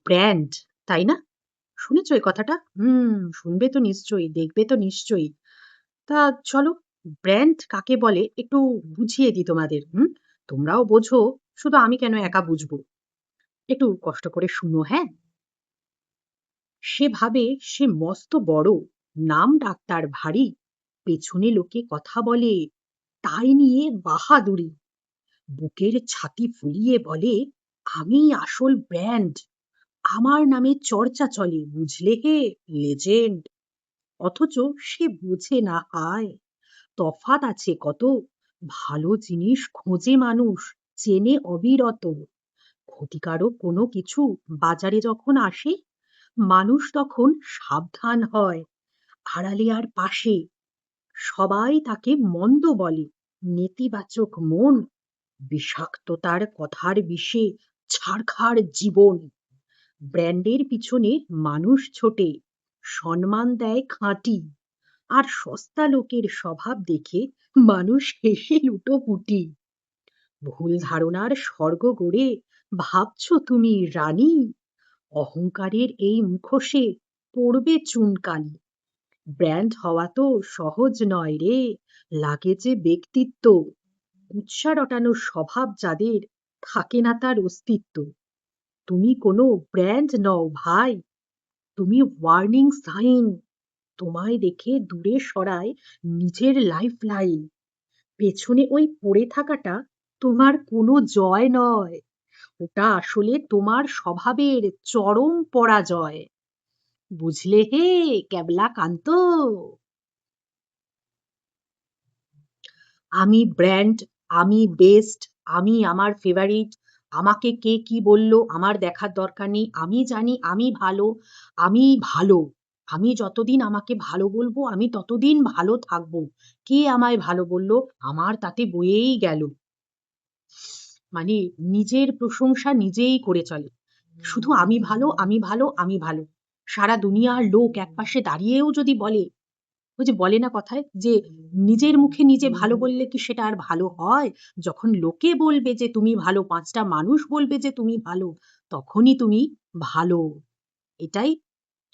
Brand, তাই না? শুনেছ এই কথাটা? শুনবে তো নিশ্চয়ই, দেখবে তো নিশ্চয়ই। তা চলো, ব্র্যান্ড কাকে বলে একটু বুঝিয়ে দিই তোমাদের। তোমরাও বোঝো, শুধু আমি কেন একা বুঝবো। একটু কষ্ট করে শুনো, হ্যাঁ? সে ভাবে সে মস্ত বড়, নাম ডাক্তার ভারী, পেছনে লোকে কথা বলে তাই নিয়ে বাহাদুরি, বুকের ছাতি ফুলিয়ে বলে আমি আসল ব্র্যান্ড, আমার নামে চর্চা চলে বুঝলে হে, লেজেন্ড। অথচ সে বোঝে না হায়, তফাৎ আছে কত, ভালো জিনিস খোঁজে মানুষ, চেনে অবিরত, ক্ষতিকারক কোনো কিছু বাজারে যখন আসে, মানুষ তখন সাবধান হয়, আড়ালে আর পাশে সবাই তাকে মন্দ বলে, নেতিবাচক মন, বিষাক্ততার কথার বিষে ছারখার জীবন। ব্র্যান্ডের পিছনে মানুষ ছোটে, সম্মান দেয় খাঁটি, আর সস্তা লোকের স্বভাব দেখে মানুষ হেসে লুটোপুটি। ভুল ধারণার স্বর্গ গড়ে ভাবছ তুমি রানী, অহংকারের এই মুখোশে পড়বে চুনকালি। ব্র্যান্ড হওয়া তো সহজ নয় রে, লাগে যে ব্যক্তিত্ব, কুৎসা রটানো স্বভাব যাদের, থাকে না তার অস্তিত্ব। তুমি কোনো ব্র্যান্ড নও ভাই, তুমি ওয়ার্নিং সাইন, তোমায় দেখে দূরে সরায় নিজের লাইফ লাইন। পেছনে ওই পড়ে থাকাটা তোমার কোনো জয় নয়, ওটা আসলে তোমার স্বভাবের চরম পরাজয়। বুঝলে হে ক্যাবলা কান্ত? আমি ব্র্যান্ড, আমি বেস্ট, আমি আমার ফেভারিট, আমাকে কে কি বলল আমার দেখার দরকার নেই, আমি জানি আমি ভালো, আমি ভালো, আমি যতদিন আমাকে ভালো বলবো আমি ততদিন ভালো থাকবো, কে আমায় ভালো বললো আমার তাতে বয়েই গেল। মানে নিজের প্রশংসা নিজেই করে চলে, শুধু আমি ভালো আমি ভালো আমি ভালো। সারা দুনিয়ার লোক একপাশে দাঁড়িয়েও যদি বলে, ওই যে বলে না কথায় যে নিজের মুখে নিজে ভালো বললে কি সেটা আর ভালো হয়? যখন লোকে বলবে যে তুমি ভালো, পাঁচটা মানুষ বলবে যে তুমি ভালো, তখনই তুমি ভালো। এটাই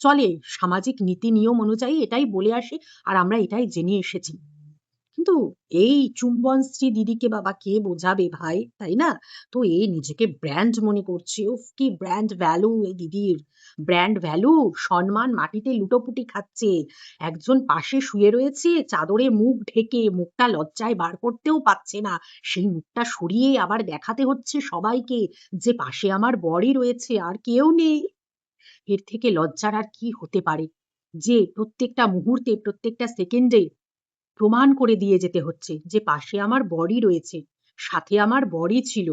চলে, সামাজিক নীতি নিয়ম অনুযায়ী এটাই বলে আসে, আর আমরা এটাই জেনে এসেছি। কিন্তু এই চুম্বন স্ত্রী দিদিকে বাবা কে বোঝাবে ভাই, তাই না? তো এই নিজেকে ব্র্যান্ড মনে করছে, উফ কি ব্র্যান্ড ভ্যালু এই দিদির, ব্র্যান্ড ভ্যালু, সম্মান মাটিতে লুটোপুটি খাচ্ছে। একজন পাশে শুয়ে রয়েছে চাদরে মুখ ঢেকে, মুখটা লজ্জায় বার করতেও পারছে না, সেই মুখটা সরিয়ে আবার দেখাতে হচ্ছে সবাইকে যে পাশে আমার বরই রয়েছে আর কেউ নেই। এর থেকে লজ্জার আর কি হতে পারে, যে প্রত্যেকটা মুহূর্তে প্রত্যেকটা সেকেন্ডে প্রমাণ করে দিয়ে যেতে হচ্ছে যে পাশে আমার বরই রয়েছে, সাথে আমার বরই ছিল,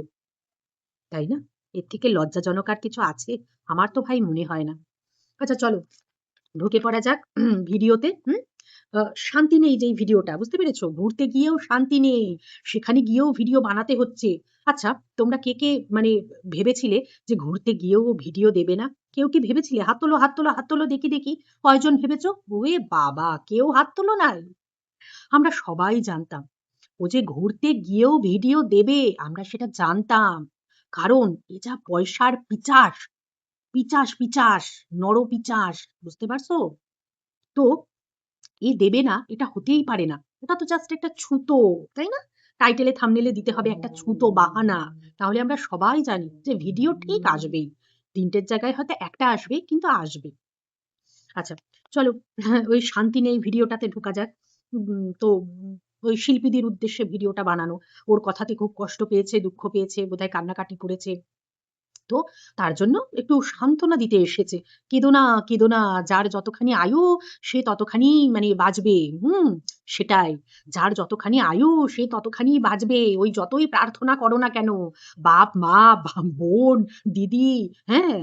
তাই না? এর থেকে লজ্জাজনক আর কিছু আছে? আমার তো ভাই মনে হয় না। আচ্ছা চলো, ঢুকে পড়া যাক ভিডিওতে। শান্তি নেই যেই ভিডিওটা, বুঝতে পেরেছো? ঘুরতে গিয়েও শান্তি নেই, সেখানে গিয়েও ভিডিও বানাতে হচ্ছে। আচ্ছা, তোমরা কে কে মানে ভেবেছিলে যে ঘুরতে গিয়েও ভিডিও দেবে না? কেউ কি ভেবেছিলে? হাত তোলো, হাত তোলো, হাত তোলো, দেখি দেখি কয়জন ভেবেছো? ওরে বাবা, কেউ হাত তোলো নাই। আমরা সবাই জানতাম ও যে ঘুরতে গিয়েও ভিডিও দেবে, আমরা সেটা জানতাম। কারণ এ যা পয়সার পিচাস, পিচাস পিচাস, নরপিচাস, বুঝতে পারছো? তো এ দেবে না এটা হতেই পারে না, এটা তো জাস্ট একটা ছুতো, তাই না? টাইটেলে থাম্বনেলে দিতে হবে একটা ছুতো বাহানা, তাহলে আমরা সবাই জানি যে ভিডিও ঠিক আসবেই, তিনটের জায়গায় হয়তো একটা আসবে কিন্তু আসবে। আচ্ছা চলো, ওই শান্তি নেই ভিডিওটাতে ঢোকা যাক। তো ওই শিল্পীদের উদ্দেশ্যে ভিডিওটা বানানো, ওর কথাতে খুব কষ্ট পেয়েছে, দুঃখ পেয়েছে, বোধহয় কান্নাকাটি করেছে। তো তার জন্য একটু সান্ত্বনা দিতে এসেছে। কেঁদো না, কেঁদো না, যার যতখানি আয়ু সে ততখানি মানে বাঁচবে। সেটাই। যার যতখানি আয়ু সে ততখানি বাঁচবে। ওই যতই প্রার্থনা করো না কেন, বাপ, মা, বোন, দিদি, হ্যাঁ?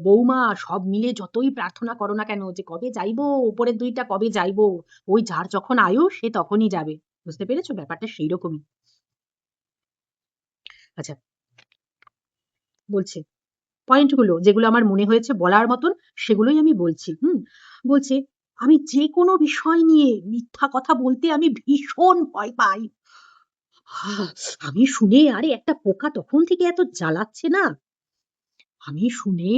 বৌমা সব মিলে যতই প্রার্থনা করো না কেন যে কবে যাইবো, উপরের ২ টা কবে যাইবো, ওই যার যখন আয়ু সে তখনই যাবে। বুঝতে পেরেছো? ব্যাপারটা সেইরকমই। আচ্ছা, বলছি। পয়েন্টগুলো যেগুলো আমার মনে হয়েছে বলার মতন সেগুলোই আমি বলছি। বলছে, "আমি যেকোনো বিষয় নিয়ে মিথ্যা কথা বলতে আমি ভীষণ ভয় পাই।" আমি শুনে আরে একটা পোকা তখন থেকে এত জ্বালাচ্ছে না। আমি শুনে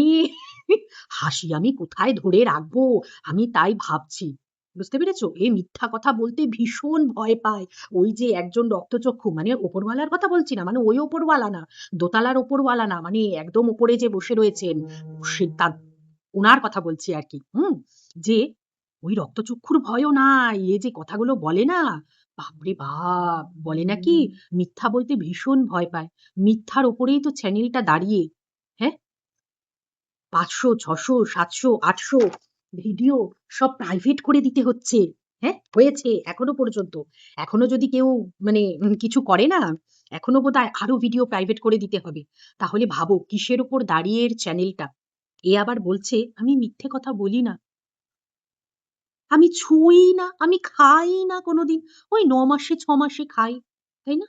হাসি আমি কোথায় ধরে রাখবো আমি তাই ভাবছি। বুঝতে পেরেছো? এই মিথ্যা কথা বলতে ভীষণ ভয় পায়। ওই যে একজন রক্তচক্ষু মানে ওপরওয়ালার কথা বলছি না, মানে ওই ওপরওয়ালা না, দোতলার ওপরওয়ালা না, মানে একদম ওপরে যে বসে রয়েছেন সে তার উনার কথা বলছি আরকি। যে ওই রক্তচক্ষুর ভয়ও নাই। এ যে কথাগুলো বলে না, বাপরে বাপ! বলে নাকি মিথ্যা বলতে ভীষণ ভয় পায়। মিথ্যার উপরেই তো চ্যানেলটা দাঁড়িয়ে। হ্যাঁ? ৫০০, ৬০০, ৭০০, ৮০০ ভিডিও সব প্রাইভেট করে দিতে হচ্ছে। হ্যাঁ? হয়েছে এখনো পর্যন্ত। এখনো যদি কেউ মানে কিছু করে না, এখনো বোধহয় আরো ভিডিও প্রাইভেট করে দিতে হবে। তাহলে ভাবো কিসের উপর দাঁড়িয়ে এর চ্যানেলটা। এ আবার বলছে আমি মিথ্যে কথা বলি না। আমি ছুঁই না, আমি খাই না কোনোদিন। ওই ৯ মাসে ৬ মাসে খাই। তাই না?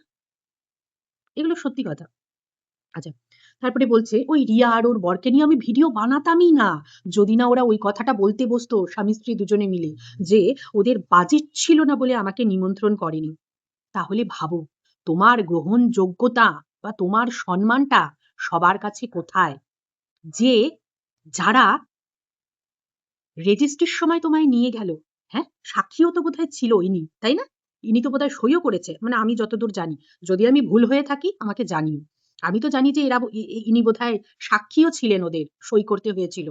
এগুলো সত্যি কথা। আচ্ছা। তারপরে বলছে ওই রিয়া আর ওর বরকে নিয়ে আমি ভিডিও বানাতামই না। যদি না ওরা ওই কথাটা বলতে বসতো স্বামী-স্ত্রী দুজনে মিলে যে ওদের বাজেট ছিল না বলে আমাকে নিমন্ত্রণ করেনি। তাহলে ভাবো তোমার গ্রহণযোগ্যতা বা তোমার সম্মানটা সবার কাছে কোথায়? যে যারা রেজিস্ট্রির সময় তোমায় নিয়ে গেল, হ্যাঁ? সাক্ষীও তো বোধহয় ছিল ইনি, তাই না? ইনি তো বোধহয় সইও করেছে। মানে আমি যতদূর জানি। যদি আমি ভুল হয়ে থাকি আমাকে জানিও। আমি তো জানি যে এরা ইনি বোধহয় সাক্ষীও ছিলেন ওদের, সই করতে হয়েছিল।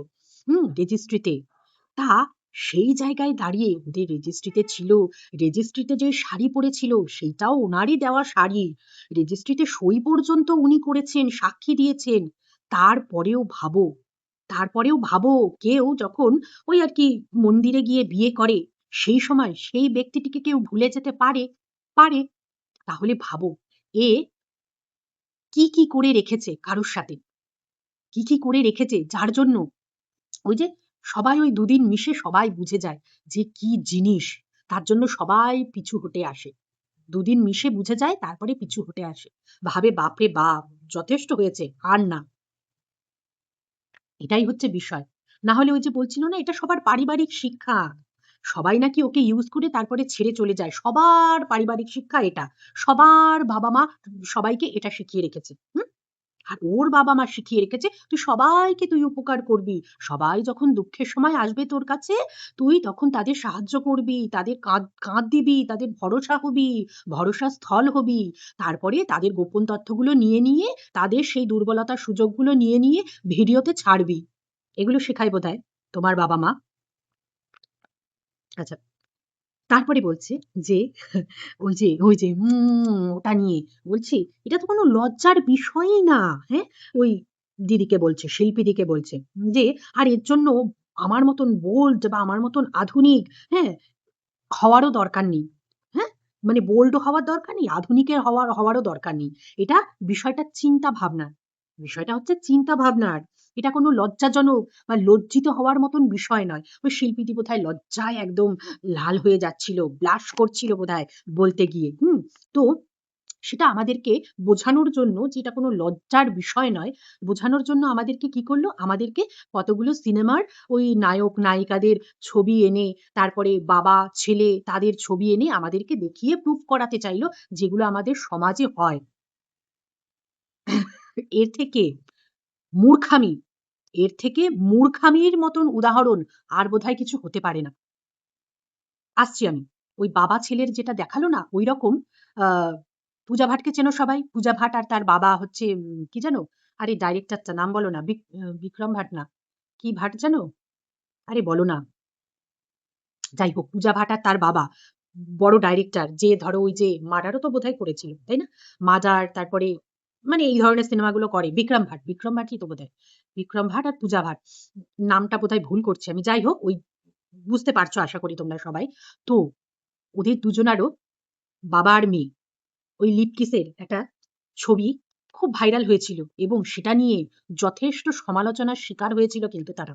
রেজিস্ট্রিতে। তা সেই জায়গায় দাঁড়িয়ে ওদের রেজিস্ট্রিতে ছিল, রেজিস্ট্রিতে যে শাড়ি পরেছিল সেইটাও ওনারই দেওয়া শাড়ি। রেজিস্ট্রিতে সই পর্যন্ত উনি করেছেন, সাক্ষী দিয়েছেন। তারপরেও ভাবো তারপরেও ভাবো কেউ যখন ওই আর কি মন্দিরে গিয়ে বিয়ে করে, সেই সময় সেই ব্যক্তিটিকে কেউ ভুলে যেতে পারে? পারে। তাহলে ভাবো এ কি করে রেখেছে কারোর সাথে? কি করে রেখেছে যার জন্য ওই যে সবাই ওই দুদিন মিশে সবাই বুঝে যায় যে কি জিনিস। তার জন্য সবাই পিছু হটে আসে। দুদিন মিশে বুঝে যায় তারপরে পিছু হটে আসে। ভাবে বাপরে বাপ! যথেষ্ট হয়েছে, আর না। এটাই হচ্ছে বিষয়। না হলে ওই যে বলছিল না এটা সবার পারিবারিক শিক্ষা। সবাই নাকি ওকে ইউজ করে তারপরে ছেড়ে চলে যায়। সবার পারিবারিক শিক্ষা এটা। সবার বাবা-মা সবাইকে এটা শিখিয়ে রেখেছে। আর ওর বাবা-মা শিখিয়ে রেখেছে তুই সবাইকে তুই উপকার করবি। সবাই যখন দুঃখের সময় আসবে তোর কাছে, তুই তখন তাদের সাহায্য করবি, তাদের কাঁধ দিবি, তাদের ভরসা হবি, ভরসার স্থল হবি। তারপরে তাদের গোপন তথ্যগুলো নিয়ে তাদের সেই দুর্বলতার সুযোগগুলো নিয়ে ভিডিওতে ছাড়বি। এগুলো শেখায় বোধহয় তোমার বাবা-মা। আচ্ছা। তারপরে বলছে যে ওই যে ওটা নিয়ে বলছি, "এটা তো কোনো লজ্জার বিষয়ই না।" হ্যাঁ? ওই দিদিকে বলছে, শিল্পীদিকে বলছে যে, "আর এর জন্য আমার মতন বোল্ড বা আমার মতন আধুনিক, হ্যাঁ? হওয়ারও দরকার নেই।" হ্যাঁ? মানে বোল্ড হওয়ার দরকার নেই, আধুনিকের হওয়ারও দরকার নেই। এটা বিষয়টা চিন্তা ভাবনার। বিষয়টা হচ্ছে চিন্তা ভাবনার। এটা কোনো লজ্জাজনক বা লজ্জিত হওয়ার মতন বিষয় নয়। ওই শিল্পীটি বোধহয় লজ্জায় একদম লাল হয়ে যাচ্ছিল, ব্লাশ করছিল বোধহয় বলতে গিয়ে। তো সেটা আমাদেরকে বোঝানোর জন্য যে এটা কোনো লজ্জার বিষয় নয়, বোঝানোর জন্য আমাদেরকে কি করলো? আমাদেরকে কতগুলো সিনেমার ওই নায়ক নায়িকাদের ছবি এনে, তারপরে বাবা, ছেলে তাদের ছবি এনে আমাদেরকে দেখিয়ে প্রুফ করাতে চাইলো, যেগুলো আমাদের সমাজে হয়। এর থেকে মূর্খামি, এর থেকে মূর্খামির মতন উদাহরণ আর বোধহয় কিছু হতে পারে না। আসছি আমি। ওই বাবা ছেলের যেটা দেখালো না ঐরকম আ পূজা ভাটকে চেনো সবাই? পূজা ভাট আর তার বাবা হচ্ছে কি যেন? আরে ডাইরেক্টরটা নাম বলো না। বিক্রম ভাট না। কি ভাট যেন? আরে বলো না। যাই হোক পূজা ভাট আর তার বাবা বড় ডাইরেক্টর যে ধরো ওই যে মার্ডারও তো বোধহয় করেছিল, তাই না? মার্ডার তারপরে মানে এই ধরনের সিনেমাগুলো করে। বিক্রম ভাটই তো বোধহয়। বিক্রম ভাট আর পূজা ভাট। নামটা বোধহয় ভুল করছি আমি। যাই হোক ওই বুঝতে পারছো আশা করি তোমরা সবাই। তো ওদের দুজনারও বাবা আর মেয়ে ওই লিপ কিসের একটা ছবি খুব ভাইরাল হয়েছিল এবং সেটা নিয়ে যথেষ্ট সমালোচনার শিকার হয়েছিল কিন্তু তারা।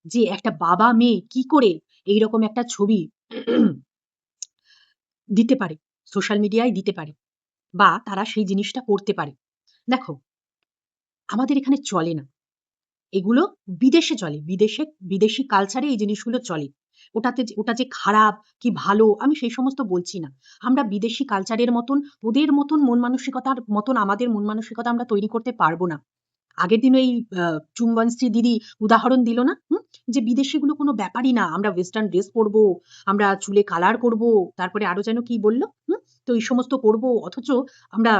যে একটা বাবা মেয়ে কি করে এইরকম একটা ছবি দিতে পারে, সোশ্যাল মিডিয়ায় দিতে পারে বা তারা সেই জিনিসটা করতে পারে। দেখো, আমাদের এখানে চলে না। এগুলো বিদেশে চলে। বিদেশি কালচারে এই জিনিসগুলো চলে। ওটা যে খারাপ কি ভালো আমি সেই সমস্ত বলছি না। আমরা বিদেশি কালচারের মতন ওদের মতন মন মানসিকতার মতন আমাদের মন মানসিকতা আমরা তৈরি করতে পারব না। আগের দিন ওই চুম্বনশ্রী দিদি উদাহরণ দিল না, যে বিদেশিগুলো কোনো ব্যাপারই না, আমরা ওয়েস্টার্ন ড্রেস পরবো, আমরা চুলে কালার করব, তারপরে আরো যেন কি বললো, তো এই সমস্ত করব, অথচ আমরা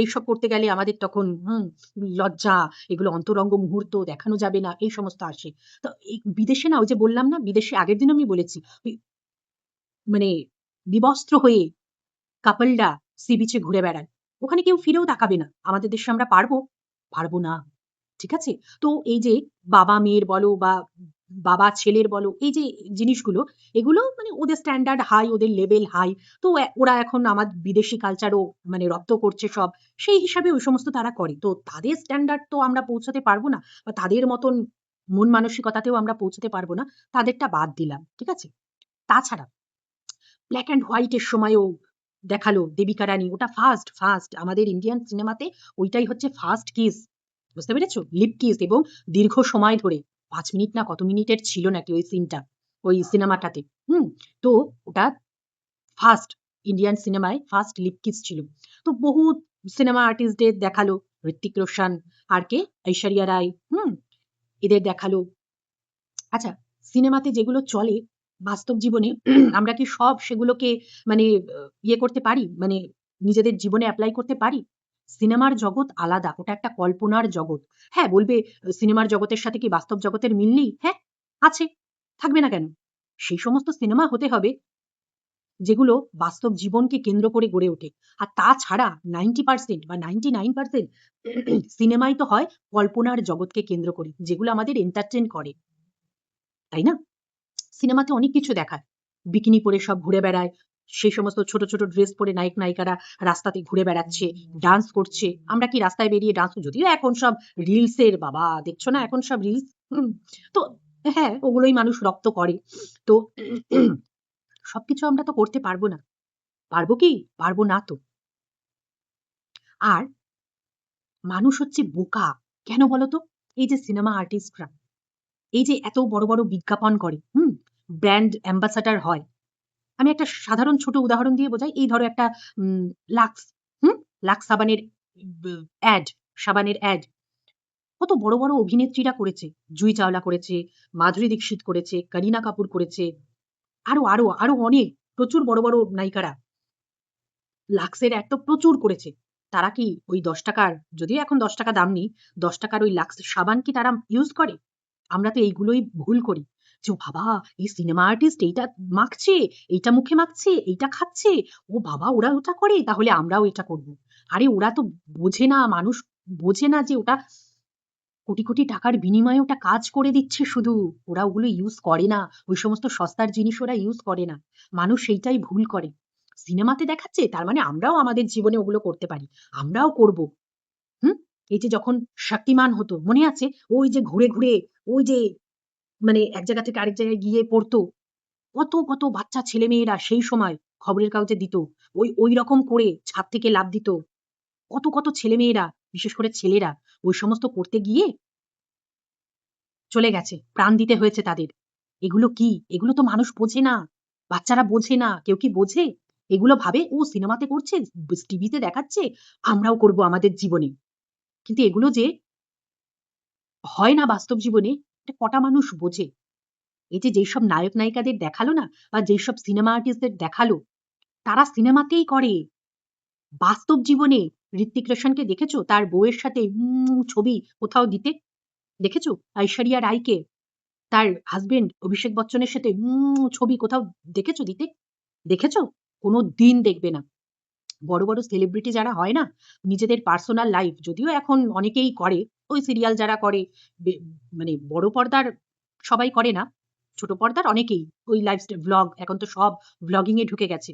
এইসব করতে গেলে আমাদের তখন লজ্জা, এগুলো অন্তরঙ্গ মুহূর্ত দেখানো যাবে না, এই সমস্ত আসে। তো এই বিদেশে না, ওই যে বললাম না, বিদেশে আগের দিন আমি বলেছি, মানে বিবস্ত্র হয়ে কাপলরা সি বিচে ঘুরে বেড়ায়, ওখানে কেউ ফিরেও তাকাবে না। আমাদের দেশে আমরা পারবো? পারবো না। ঠিক আছে? তো এই যে বাবা মেয়ের বলো বা বাবা ছেলের বলো, এই যে জিনিসগুলো, এগুলো মানে ওদের স্ট্যান্ডার্ড হাই, ওদের লেভেল হাই। তো ওরা এখন আমার বিদেশি কালচারও মানে রপ্ত করছে সব, সেই হিসাবে ওই সমস্ত তারা করে। তো তাদের স্ট্যান্ডার্ড তো আমরা পৌঁছাতে পারবো না, বা তাদের মতন মন মানসিকতাতেও আমরা পৌঁছাতে পারবো না, তাদেরটা বাদ দিলাম। ঠিক আছে? তাছাড়া ব্ল্যাক অ্যান্ড হোয়াইটের সময়ও দেখালো দেবিকা রানী, ওটা ফার্স্ট ফার্স্ট আমাদের ইন্ডিয়ান সিনেমাতে, ওইটাই হচ্ছে ফার্স্ট কিস। বুঝতে পেরেছো? লিপ কিস, এবং দীর্ঘ সময় ধরে 5 মিনিট না কত মিনিটের ছিল নাকি ওই সিনটা, ওই সিনেমাটাতে। তো ওটা ফার্স্ট ইন্ডিয়ান সিনেমায় ফার্স্ট লিপ কিস ছিল। তো বহু সিনেমা আর্টিস্টদের দেখালো, ঋত্বিক রোশন আর কে, ঐশ্বরিয়া রায়, এদের দেখালো। আচ্ছা, সিনেমাতে যেগুলো চলে বাস্তব জীবনে আমরা কি সব সেগুলোকে মানে ইয়ে করতে পারি, মানে নিজেদের জীবনে অ্যাপ্লাই করতে পারি? সিনেমার জগৎ আলাদা, ওটা একটা কল্পনার জগৎ। হ্যাঁ, বলবে সিনেমার জগতের সাথে কি বাস্তব জগতের মিল নেই? হ্যাঁ, আছে, থাকবে না কেন? সেই সমস্ত সিনেমা হতে হবে যেগুলো বাস্তব জীবনকে কেন্দ্র করে গড়ে ওঠে। আর তাছাড়া 90% বা 99% সিনেমাই তো হয় কল্পনার জগৎকে কেন্দ্র করে, যেগুলো আমাদের এন্টারটেন করে, তাই না? সিনেমাতে অনেক কিছু দেখায়, বিকিনি পরে সব ঘুরে বেড়ায়, সেই সমস্ত ছোট ছোট ড্রেস পরে নায়ক নায়িকারা রাস্তাতে ঘুরে বেড়াচ্ছে, ডান্স করছে। আমরা কি রাস্তায় বেরিয়ে ডান্স, যদিও এখন সব রিলসের, বাবা দেখছো না এখন সব রিলস, তো হ্যাঁ, ওগুলোই মানুষ রপ্ত করে। তো সবকিছু আমরা তো করতে পারবো না। পারবো কি? পারবো না তো। আর মানুষ হচ্ছে বোকা কেন বলতো? এই যে সিনেমা আর্টিস্টরা, এই যে এত বড় বড় বিজ্ঞাপন করে, ব্র্যান্ড অ্যাম্বাসাডার হয়। আমি একটা সাধারণ ছোট উদাহরণ দিয়ে বোঝাই। এই ধরো একটা উম লাক্স, হুম? লাক্স সাবানের অ্যাড, সাবানের অ্যাড। কত বড় বড় অভিনেত্রীরা করেছে। জুহি চাওলা করেছে, মাধুরী দীক্ষিত করেছে, করিনা কাপুর করেছে, আরো আরো আরো অনেক, প্রচুর বড় বড় নায়িকারা লাক্সের অ্যাড তো প্রচুর করেছে। তারা কি ওই 10 টাকার, যদিও এখন 10 টাকা দাম নেই, 10 টাকার ওই লাক্স সাবান কি তারা ইউজ করে? আমরা তো এইগুলোই ভুল করি, যে ও বাবা, এই সিনেমা আর্টিস্ট এইটা মাখছে, এইটা মুখে মাখছে, এইটা খাচ্ছে, ও বাবা ওরা ওটা করে, তাহলে আমরাও এটা করব। আরে ওরা তো বোঝে না, মানুষ বোঝে না যে ওটা কোটি কোটি টাকার বিনিময়ে ওটা কাজ করে দিচ্ছে শুধু। ওরা ওগুলো ইউজ করে না, ওই সমস্ত সস্তার জিনিস ওরা ইউজ করে না। মানুষ সেইটাই ভুল করে। সিনেমাতে দেখাচ্ছে, তার মানে আমরাও আমাদের জীবনে ওগুলো করতে পারি, আমরাও করব। হুম? এই যে যখন শক্তিমান হতো মনে আছে, ওই যে ঘুরে ঘুরে, ওই যে মানে এক জায়গা থেকে আরেক জায়গায় গিয়ে পড়তো, কত কত বাচ্চা ছেলে মেয়েরা সেই সময় খবরের কাগজে দিত, ওই ওই রকম করে ছাদ থেকে লাফ দিত। কত কত ছেলে মেয়েরা, বিশেষ করে ছেলেরা, ওই সমস্ত করতে গিয়ে চলে গেছে, প্রাণ দিতে হয়েছে তাদের। এগুলো কি? এগুলো তো মানুষ বোঝে না, বাচ্চারা বোঝে না। কেউ কি বোঝে? এগুলো ভাবে ও সিনেমাতে করছে, টিভিতে দেখাচ্ছে, আমরাও করব আমাদের জীবনে। কিন্তু এগুলো যে হয় না বাস্তব জীবনে, এটা কটা মানুষ বোঝে? এই যে যেসব নায়ক নায়িকাদের দেখালো না, বা যেসব সিনেমা আর্টিস্টদের দেখালো, তারা সিনেমাতেই করে। বাস্তব জীবনে ঋত্বিক রোশনকে দেখেছো তার বউয়ের সাথে ছবি কোথাও দিতে? দেখেছো ঐশ্বরিয়া রায়কে তার হাজবেন্ড অভিষেক বচ্চনের সাথে ছবি কোথাও দেখেছো দিতে? দেখেছো? কোনো দিন দেখবে না। বড় বড় সেলিব্রিটি যারা হয় না, নিজেদের পার্সোনাল লাইফ, যদিও এখন অনেকেই করে, ওই সিরিয়াল যারা করে, মানে বড় পর্দার সবাই করে না, ছোট পর্দার অনেকেই ওই লাইফস্টাইল ব্লগ, এখন তো সব ব্লগিং এ ঢুকে গেছে।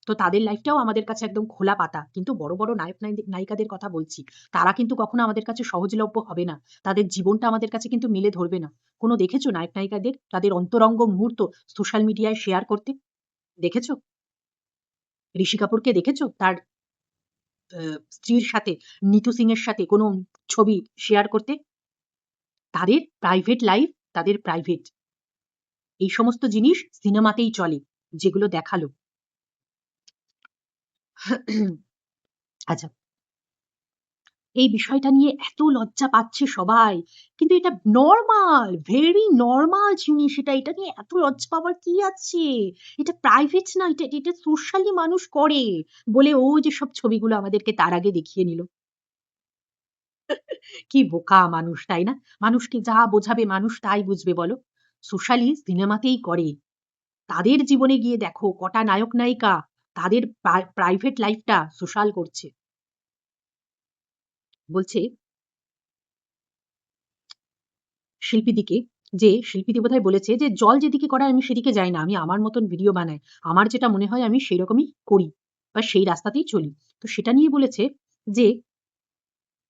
তো তাদের লাইফটাও আমাদের কাছে একদম খোলা পাতা। কিন্তু বড় বড় নায়ক নায়িকাদের কথা বলছি, তারা কিন্তু কখনো আমাদের কাছে সহজলভ্য হবে না। তাদের জীবনটা আমাদের কাছে কিন্তু মেলে ধরবে না। কোনো দেখেছো নায়ক নায়িকাদের তাদের অন্তরঙ্গ মুহূর্ত সোশ্যাল মিডিয়ায় শেয়ার করতে? দেখেছো? ঋষি কাপুরকে দেখেছো তার স্ত্রীর সাথে, নিতু সিং এর সাথে কোনো ছবি শেয়ার করতে? তাদের প্রাইভেট লাইফ, তাদের প্রাইভেট। এই সমস্ত জিনিস সিনেমাতেই চলে, যেগুলো দেখালো। আচ্ছা, এই বিষয়টা নিয়ে এত লজ্জা পাচ্ছে সবাই। কিন্তু এটা নরমাল, ভেরি নরমাল জিনিস এটা। এটা নিয়ে এত লজ্জা পাওয়ার কি আছে? এটা প্রাইভেট না, এটা এটা সোশ্যালি মানুষ করে। বলে ও যেসব ছবিগুলো আমাদেরকে তার আগে দেখিয়ে নিল। কি বোকা মানুষ, তাই না? মানুষকে যা বোঝাবে মানুষ তাই বুঝবে বলো? সোশ্যালি সিনেমাতেই করে। তাদের জীবনে গিয়ে দেখো কটা নায়ক-নায়িকা তাদের প্রাইভেট লাইফটা সোশ্যাল করছে। বলছে শিল্পীদিকে যে শিল্পীদি বোধহয় বলেছে যে, "জল যেদিকে করায় আমি সেদিকে যাই না। আমি আমার মতন ভিডিও বানাই। আমার যেটা মনে হয় আমি সেইরকমই করি বা সেই রাস্তাতেই চলি।" তো সেটা নিয়ে বলেছে যে,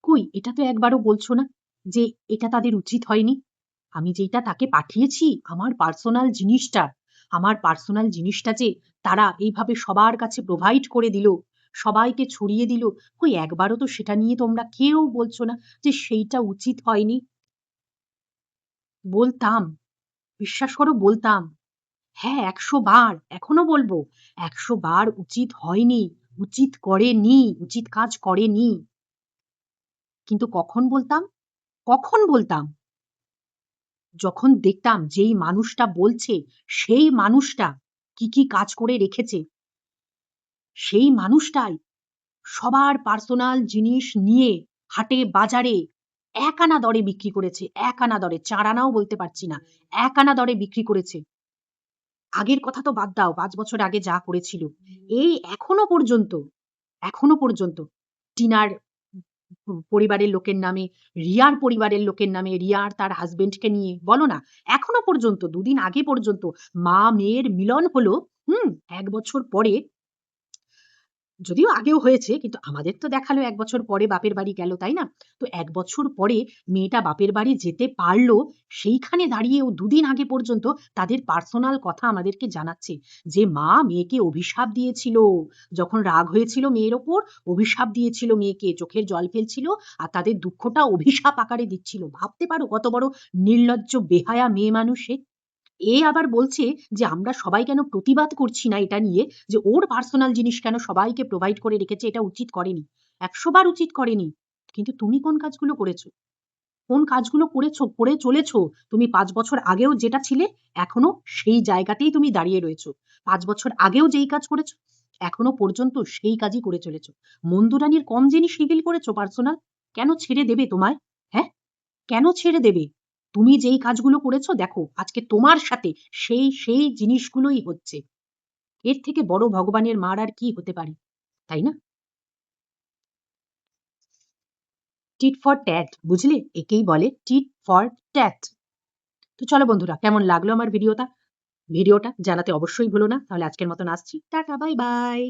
"কই এটা তো একবারও বলছো না যে এটা তাদের উচিত হয়নি? আমি যেইটা তাকে পাঠিয়েছি আমার পার্সোনাল জিনিসটা যে তারা এইভাবে সবার কাছে প্রোভাইড করে দিল, সবাইকে ছড়িয়ে দিল, কই একবারও তো সেটা নিয়ে তোমরা কেউ বলছো না যে সেইটা উচিত হয়নি?" বলতাম, বিশ্বাস করো বলতাম। হ্যাঁ, ১০০ বার, এখনো বলব। ১০০ বার উচিত হয়নি, উচিত করেনি, উচিত কাজ করেনি। কিন্তু কখন বলতাম? কখন বলতাম? যখন দেখতাম যেই মানুষটা বলছে, সেই মানুষটা কি কাজ করে রেখেছে, সেই মানুষটাই সবার পার্সোনাল জিনিস নিয়ে হাটে বাজারে এক আনা দরে বিক্রি করেছে। এক আনা দরে, ৪ আনাও বলতে পারছি না। এক আনা দরে বিক্রি করেছে। আগের কথা তো বাদ দাও, ৫ বছর আগে যা করেছিল। এই এখনো পর্যন্ত টিনার পরিবারের লোকের নামে, রিয়ার পরিবারের লোকের নামে, রিয়া আর তার হাসব্যান্ডকে নিয়ে বলো না, এখনো পর্যন্ত ২ দিন আগে পর্যন্ত মা-মেয়ের মিলন হলো, হুম? ১ বছর পরে, যদিও আগেও হয়েছে কিন্তু আমাদের তো দেখালো ১ বছর পরে বাপের বাড়ি গেল, তাই না? তো ১ বছর পরে মেয়েটা বাপের বাড়ি যেতে পারল, সেইখানে দাঁড়িয়েও দুদিন আগে পর্যন্ত তাদের পার্সোনাল কথা আমাদেরকে জানাচ্ছে যে, মা মেয়েকে অভিশাপ দিয়েছিল। যখন রাগ হয়েছিল মেয়ের ওপর, অভিশাপ দিয়েছিল মেয়েকে, চোখের জল ফেলছিল আর তাদের দুঃখটা অভিশাপ আকারে দিচ্ছিল। ভাবতে পারো কত বড় নির্লজ্জ বেহায়া মেয়ে মানুষ সে? এ আবার বলছে যে আমরা সবাই কেন প্রতিবাদ করছি না এটা নিয়ে যে ওর পার্সোনাল জিনিস কেন সবাইকে প্রোভাইড করে রেখেছে, এটা উচিত করেনি। ১০০ বার উচিত করেনি। কিন্তু তুমি কোন কাজগুলো করেছো? কোন কাজগুলো করেছো, করে চলেছো? তুমি ৫ বছর আগেও যেটা ছিলে, এখনো সেই জায়গাতেই তুমি দাঁড়িয়ে রয়েছো। ৫ বছর আগেও যেই কাজ করেছো, এখনো পর্যন্ত সেই কাজই করে চলেছো। মন্দুরানীর কম জিনিস রিভিল করেছো পার্সোনাল? কেন ছেড়ে দেবে তোমায়? হ্যাঁ? কেন ছেড়ে দেবে? তুমি যেই কাজগুলো করেছো দেখো আজকে তোমার সাথে সেই জিনিসগুলোই হচ্ছে। এর থেকে বড় ভগবানের মার আর কি হতে পারে? তাই না? টিট ফর ট্যাট, বুঝলে? একেই বলে টিট ফর ট্যাট। তো চলো বন্ধুরা, কেমন লাগলো আমার ভিডিওটা? জানাতে অবশ্যই ভুলো না। তাহলে আজকের মতন আসছি। Tata, bye bye.